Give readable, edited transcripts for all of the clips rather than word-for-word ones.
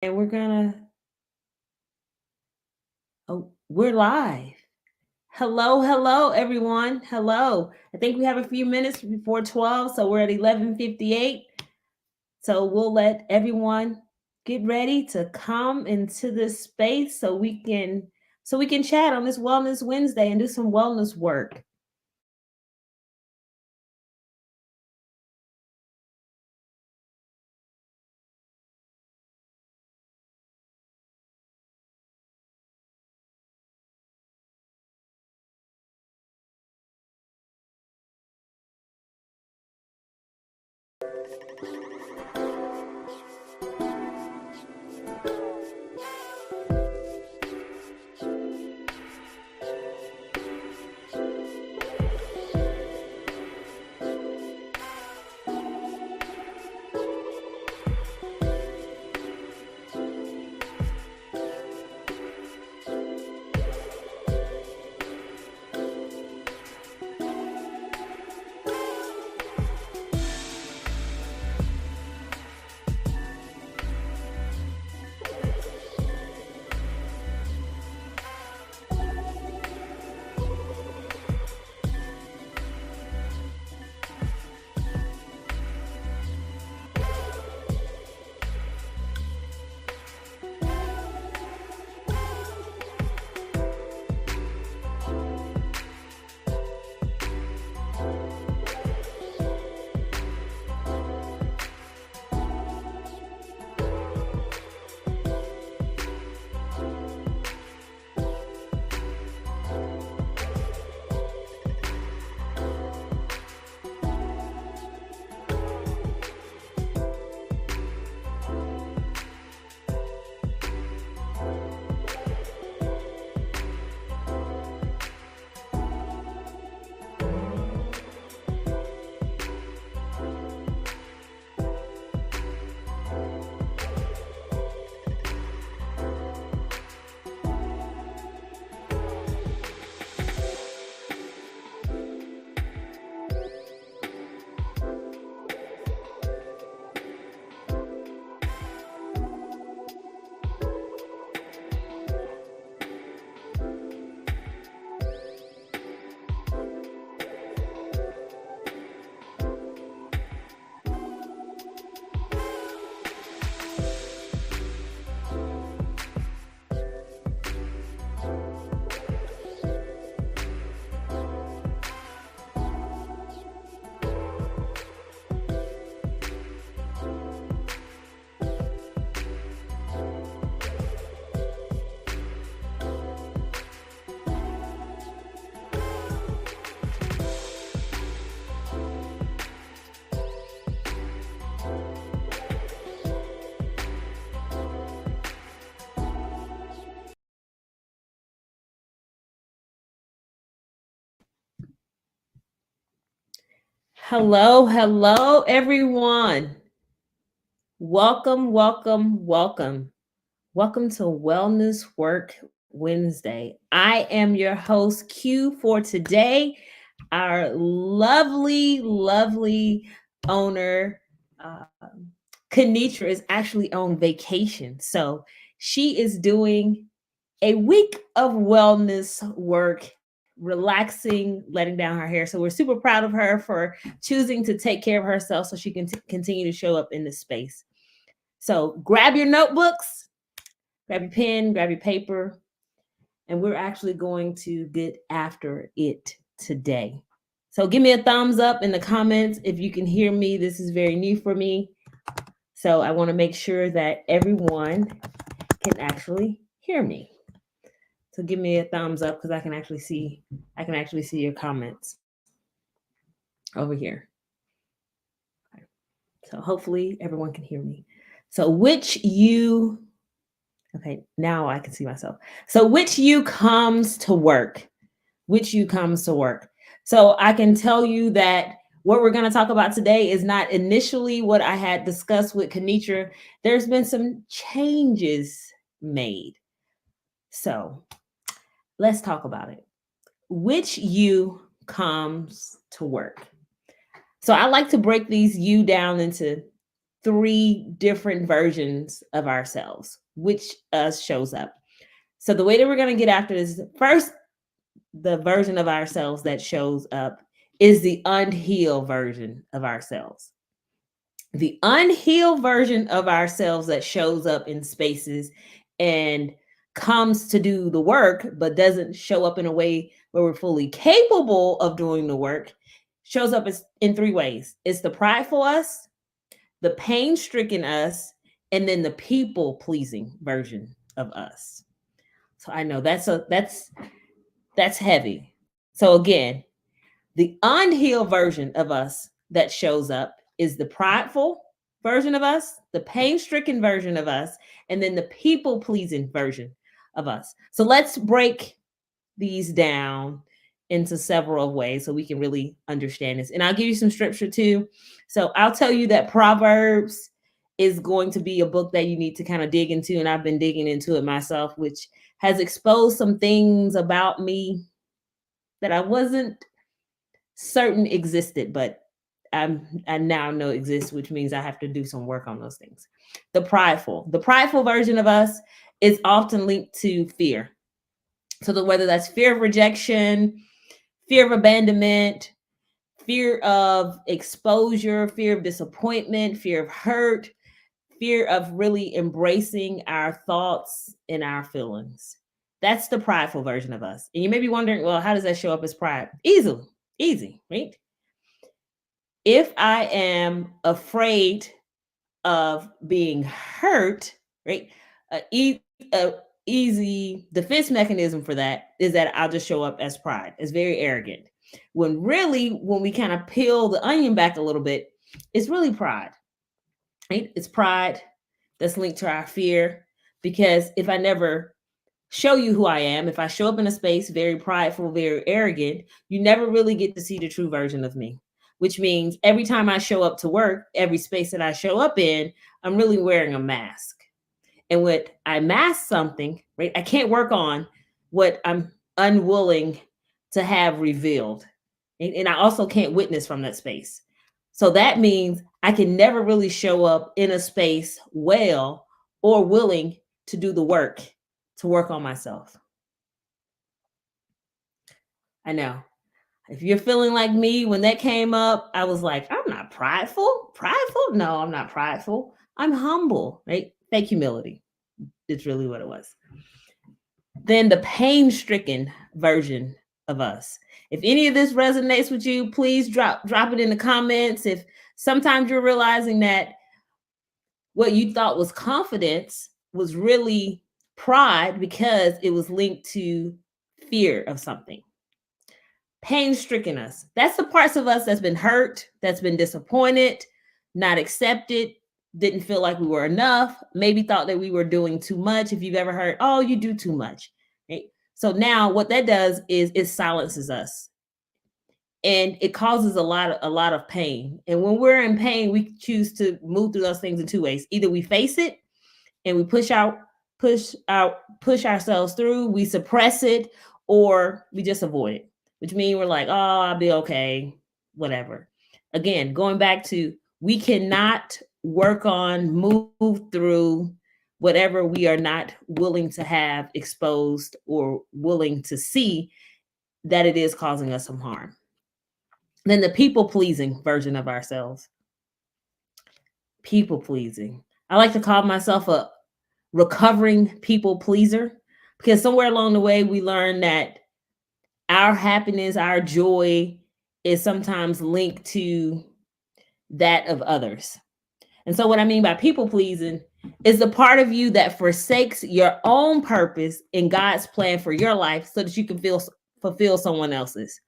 And we're live. Hello, everyone. Hello. I think we have a few minutes before 12, so we're at 11:58. So we'll let everyone get ready to come into this space so we can chat on this Wellness Wednesday and do some wellness work. Hello, everyone. Welcome. Welcome to Wellness Work Wednesday. I am your host, Q, for today. Our lovely owner, Kenitra, is actually on vacation. So she is doing a week of wellness work, relaxing, letting down her hair. So we're super proud of her for choosing to take care of herself so she can continue to show up in this space. So grab your notebooks, grab your pen, grab your paper, and we're actually going to get after it today. So give me a thumbs up in the comments if you can hear me. This is very new for me. So I want to make sure that everyone can actually hear me. So give me a thumbs up because I can actually see your comments over here. Okay. So hopefully everyone can hear me. So okay, now I can see myself. So which you comes to work? Which you comes to work? So I can tell you that what we're going to talk about today is not initially what I had discussed with Kenitra. There's been some changes made. So let's talk about it. Which you comes to work? So I like to break these you down into three different versions of ourselves, which shows up. So the way that we're going to get after this, first, the version of ourselves that shows up is the unhealed version of ourselves. The unhealed version of ourselves that shows up in spaces and comes to do the work, but doesn't show up in a way where we're fully capable of doing the work, shows up in three ways. It's the prideful us, the pain stricken us, and then the people pleasing version of us. So I know that's heavy. So again, the unhealed version of us that shows up is the prideful version of us, the pain stricken version of us, and then the people pleasing version of us. So let's break these down into several ways so we can really understand this. And I'll give you some scripture too. So I'll tell you that Proverbs is going to be a book that you need to kind of dig into. And I've been digging into it myself, which has exposed some things about me that I wasn't certain existed, but I now know exists, which means I have to do some work on those things. The prideful version of us is often linked to fear. So whether that's fear of rejection, fear of abandonment, fear of exposure, fear of disappointment, fear of hurt, fear of really embracing our thoughts and our feelings. That's the prideful version of us. And you may be wondering, well, how does that show up as pride? Easy, right? If I am afraid of being hurt, right? A easy defense mechanism for that is that I'll just show up as pride, as very arrogant. When really, when we kind of peel the onion back a little bit, it's really pride, right? It's pride that's linked to our fear. Because if I never show you who I am, if I show up in a space very prideful, very arrogant, you never really get to see the true version of me. Which means every time I show up to work, every space that I show up in, I'm really wearing a mask. And when I mask something, right, I can't work on what I'm unwilling to have revealed. And I also can't witness from that space. So that means I can never really show up in a space well or willing to do the work to work on myself. I know. If you're feeling like me, when that came up, I was like, I'm not prideful. Prideful? No, I'm not prideful. I'm humble, right? Fake humility. It's really what it was. Then the pain-stricken version of us. If any of this resonates with you, please drop it in the comments. If sometimes you're realizing that what you thought was confidence was really pride because it was linked to fear of something. Pain-stricken us. That's the parts of us that's been hurt, that's been disappointed, not accepted, didn't feel like we were enough, maybe thought that we were doing too much. If you've ever heard, oh, you do too much. Right? So now what that does is it silences us. And it causes a lot of pain. And when we're in pain, we choose to move through those things in two ways. Either we face it and we push ourselves through, we suppress it, or we just avoid it, which means we're like, oh, I'll be okay, whatever. Again, going back to, we cannot work on, move through whatever we are not willing to have exposed or willing to see that it is causing us some harm. Then the people pleasing version of ourselves. People pleasing. I like to call myself a recovering people pleaser, because somewhere along the way we learn that our happiness, our joy is sometimes linked to that of others. And so what I mean by people pleasing is the part of you that forsakes your own purpose in God's plan for your life so that you can fulfill someone else's.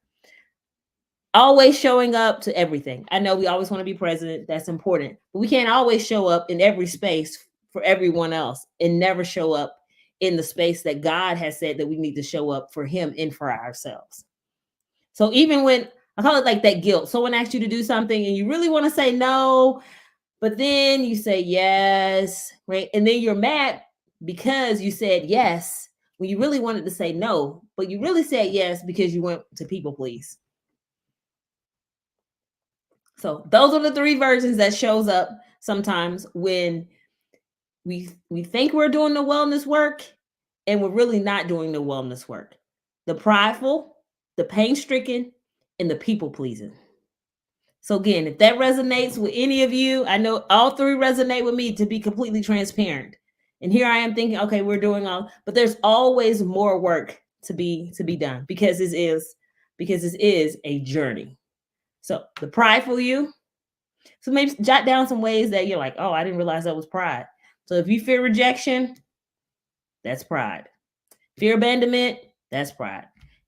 Always showing up to everything. I know we always want to be present. That's important. But we can't always show up in every space for everyone else and never show up in the space that God has said that we need to show up for him and for ourselves. So even when, I call it like that guilt. Someone asks you to do something and you really want to say no, but then you say yes, right? And then you're mad because you said yes when you really wanted to say no, but you really said yes because you went to people please. So those are the three versions that shows up sometimes when we think we're doing the wellness work and we're really not doing the wellness work. The prideful, the pain-stricken, and the people-pleasing. So again, if that resonates with any of you, I know all three resonate with me, to be completely transparent. And here I am thinking, okay, we're doing all, but there's always more work to be done, because this is a journey. So the prideful you. So maybe jot down some ways that you're like, oh, I didn't realize that was pride. So if you fear rejection, that's pride. Fear abandonment, that's pride.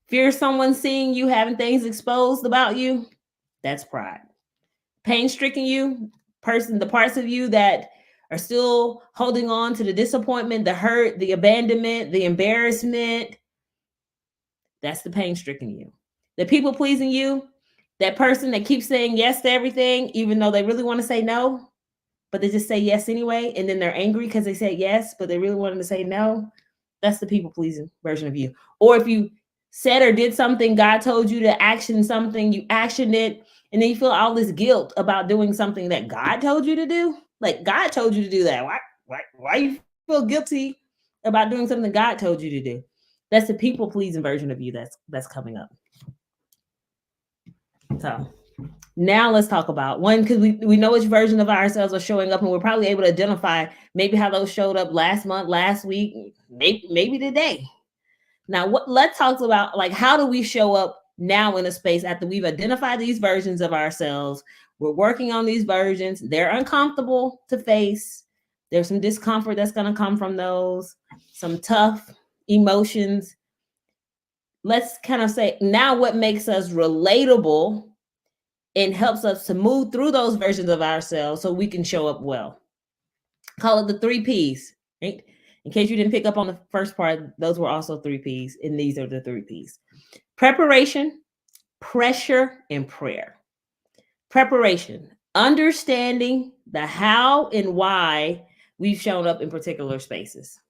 Fear someone seeing you having things exposed about you, that's pride. Pain-stricken you, the parts of you that are still holding on to the disappointment, the hurt, the abandonment, the embarrassment, that's the pain-stricken you. The people-pleasing you, that person that keeps saying yes to everything, even though they really want to say no, but they just say yes anyway, and then they're angry because they said yes, but they really wanted to say no. That's the people-pleasing version of you. Or if you said or did something, God told you to action something, you actioned it, and then you feel all this guilt about doing something that God told you to do. Like, God told you to do that. Why you feel guilty about doing something God told you to do? That's the people-pleasing version of you that's coming up. So now let's talk about one, because we know which version of ourselves are showing up, and we're probably able to identify maybe how those showed up last month, last week, maybe today. Now, let's talk about, like, how do we show up now in a space after we've identified these versions of ourselves? We're working on these versions. They're uncomfortable to face. There's some discomfort that's going to come from those, some tough emotions. Let's kind of say now what makes us relatable and helps us to move through those versions of ourselves so we can show up well. Call it the 3 Ps, right? In case you didn't pick up on the first part, those were also 3 Ps, and these are the 3 Ps. Preparation, pressure, and prayer. Preparation, understanding the how and why we've shown up in particular spaces.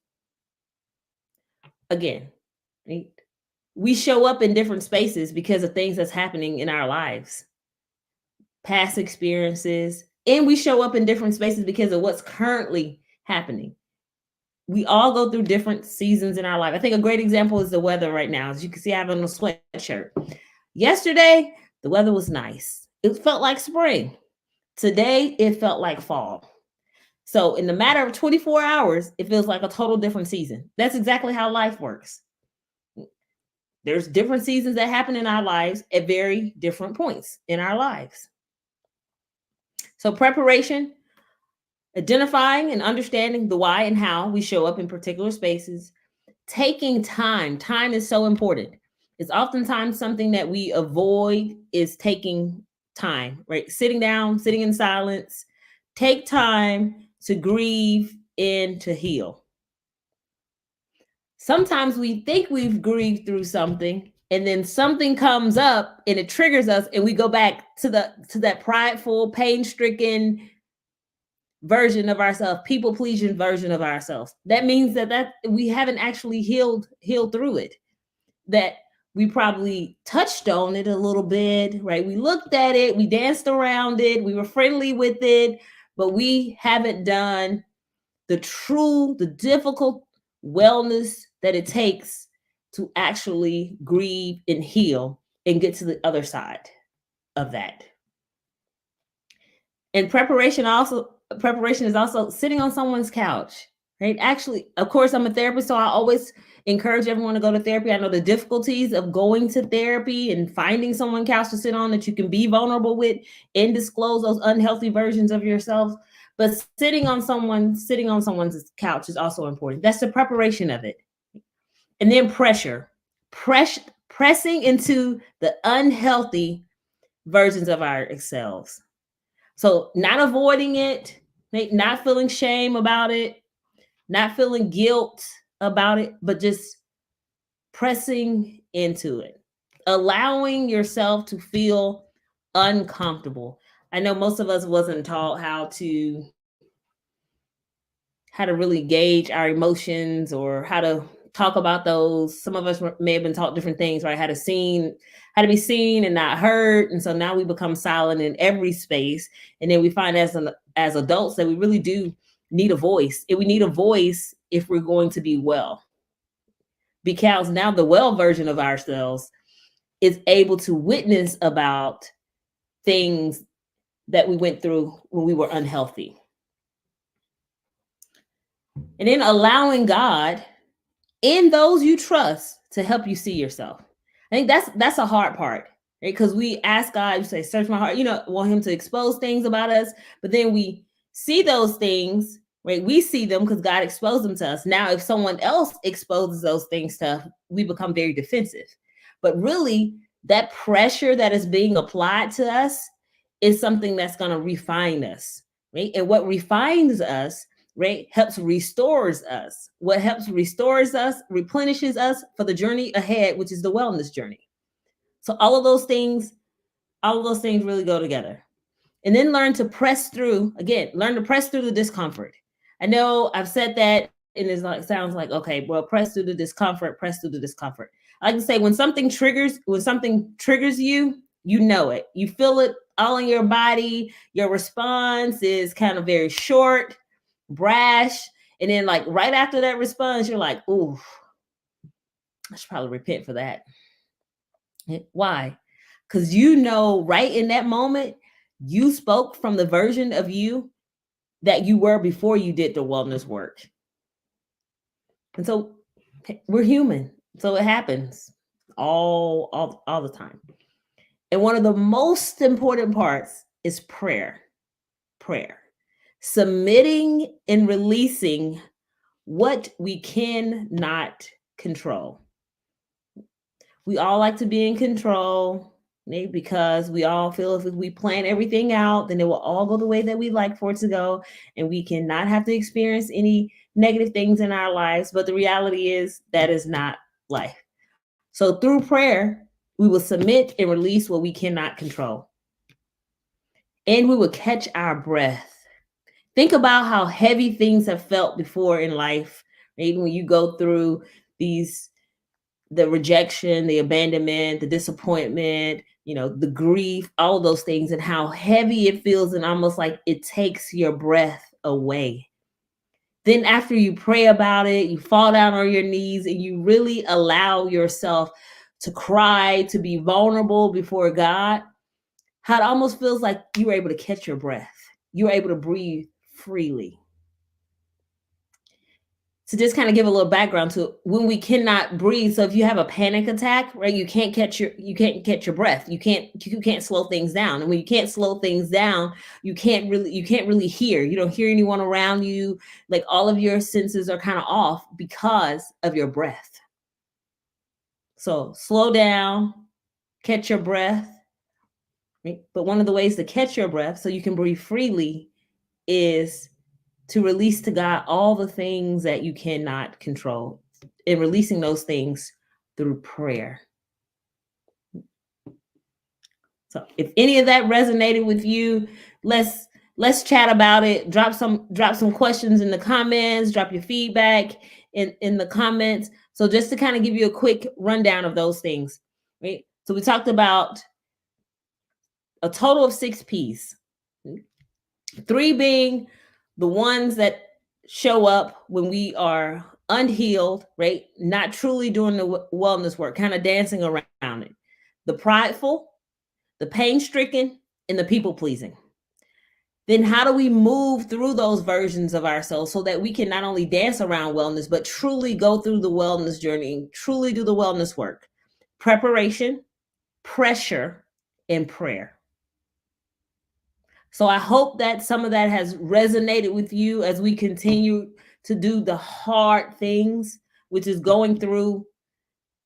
Again, right? We show up in different spaces because of things that's happening in our lives, past experiences, and we show up in different spaces because of what's currently happening. We all go through different seasons in our life. I think a great example is the weather right now. As you can see, I have on a sweatshirt. Yesterday, the weather was nice. It felt like spring. Today, it felt like fall. So in the matter of 24 hours, it feels like a total different season. That's exactly how life works. There's different seasons that happen in our lives at very different points in our lives. So preparation, identifying and understanding the why and how we show up in particular spaces. Taking time. Time is so important. It's oftentimes something that we avoid, is taking time, right? Sitting down, sitting in silence. Take time to grieve and to heal. Sometimes we think we've grieved through something, and then something comes up and it triggers us, and we go back to that prideful, pain-stricken version of ourselves, people-pleasing version of ourselves. That means that we haven't actually healed through it. That we probably touched on it a little bit, right? We looked at it, we danced around it, we were friendly with it, but we haven't done the difficult wellness that it takes to actually grieve and heal and get to the other side of that. And preparation is also sitting on someone's couch, right? Actually, of course, I'm a therapist, so I always encourage everyone to go to therapy. I know the difficulties of going to therapy and finding someone's couch to sit on that you can be vulnerable with and disclose those unhealthy versions of yourself. But sitting on someone's couch is also important. That's the preparation of it. And then pressing into the unhealthy versions of ourselves. So not avoiding it, not feeling shame about it, not feeling guilt about it, but just pressing into it, allowing yourself to feel uncomfortable. I know most of us wasn't taught how to really gauge our emotions or how to talk about those. Some of us may have been taught different things, right? How to be seen and not heard. And so now we become silent in every space. And then we find as adults that we really do need a voice. And we need a voice if we're going to be well. Because now the well version of ourselves is able to witness about things that we went through when we were unhealthy. And then allowing God in those you trust to help you see yourself. I think that's a hard part, right? Because we ask God, you say, search my heart, want him to expose things about us, but then we see those things, right? We see them because God exposed them to us. Now, if someone else exposes those things to us, we become very defensive. But really, that pressure that is being applied to us is something that's going to refine us, right? And what refines us, right, helps restores us. What helps restores us, replenishes us for the journey ahead, which is the wellness journey. So all of those things really go together. And then learn to press through, again, learn to press through the discomfort. I know I've said that and it's like, sounds like, okay, well, press through the discomfort, press through the discomfort. I like to say when something triggers you, you know it. You feel it all in your body. Your response is kind of very short, brash. And then like right after that response, you're like, ooh, I should probably repent for that. Why? Because right in that moment, you spoke from the version of you that you were before you did the wellness work. And so we're human. So it happens all the time. And one of the most important parts is prayer. Prayer. Submitting and releasing what we cannot control. We all like to be in control, maybe because we all feel if we plan everything out, then it will all go the way that we like for it to go. And we cannot have to experience any negative things in our lives. But the reality is that is not life. So through prayer, we will submit and release what we cannot control. And we will catch our breath. Think about how heavy things have felt before in life, right? When you go through the rejection, the abandonment, the disappointment, the grief, all those things, and how heavy it feels and almost like it takes your breath away. Then after you pray about it, you fall down on your knees and you really allow yourself to cry, to be vulnerable before God, how it almost feels like you were able to catch your breath. You were able to breathe freely. To just kind of give a little background to when we cannot breathe. So if you have a panic attack, right, you can't catch your breath. You can't slow things down. And when you can't slow things down, you can't really hear. You don't hear anyone around you. Like all of your senses are kind of off because of your breath. So slow down, catch your breath. Right? But one of the ways to catch your breath so you can breathe freely is to release to God all the things that you cannot control, and releasing those things through prayer. So if any of that resonated with you, let's chat about it. Drop some questions in the comments, drop your feedback in the comments. So just to kind of give you a quick rundown of those things, right? So we talked about a total of 6 P's. 3 being the ones that show up when we are unhealed, right? Not truly doing the wellness work, kind of dancing around it. The prideful, the pain-stricken, and the people-pleasing. Then how do we move through those versions of ourselves so that we can not only dance around wellness, but truly go through the wellness journey, truly do the wellness work? Preparation, pressure, and prayer. So I hope that some of that has resonated with you as we continue to do the hard things, which is doing the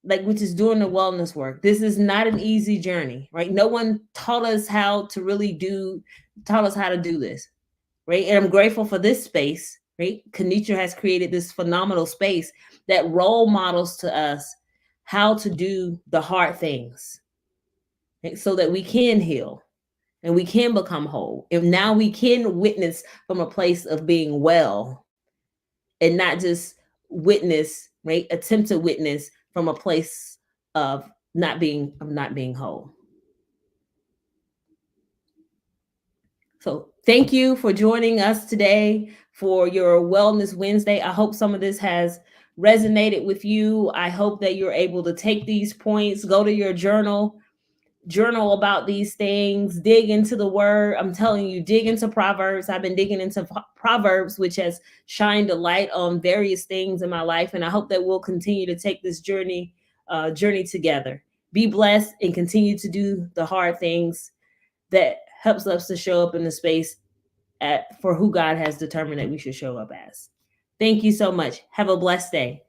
wellness work. This is not an easy journey, right? No one taught us how to do this, right? And I'm grateful for this space, right? Qwanquita has created this phenomenal space that role models to us how to do the hard things, right? So that we can heal. And we can become whole. And now we can witness from a place of being well and not just witness, right? Attempt to witness from a place of not being whole. So thank you for joining us today for your Wellness Wednesday. I hope some of this has resonated with you. I hope that you're able to take these points, go to your journal about these things, dig into the word. I'm telling you, dig into Proverbs. I've been digging into Proverbs, which has shined a light on various things in my life. And I hope that we'll continue to take this journey together. Be blessed and continue to do the hard things that helps us to show up in the space for who God has determined that we should show up as. Thank you so much. Have a blessed day.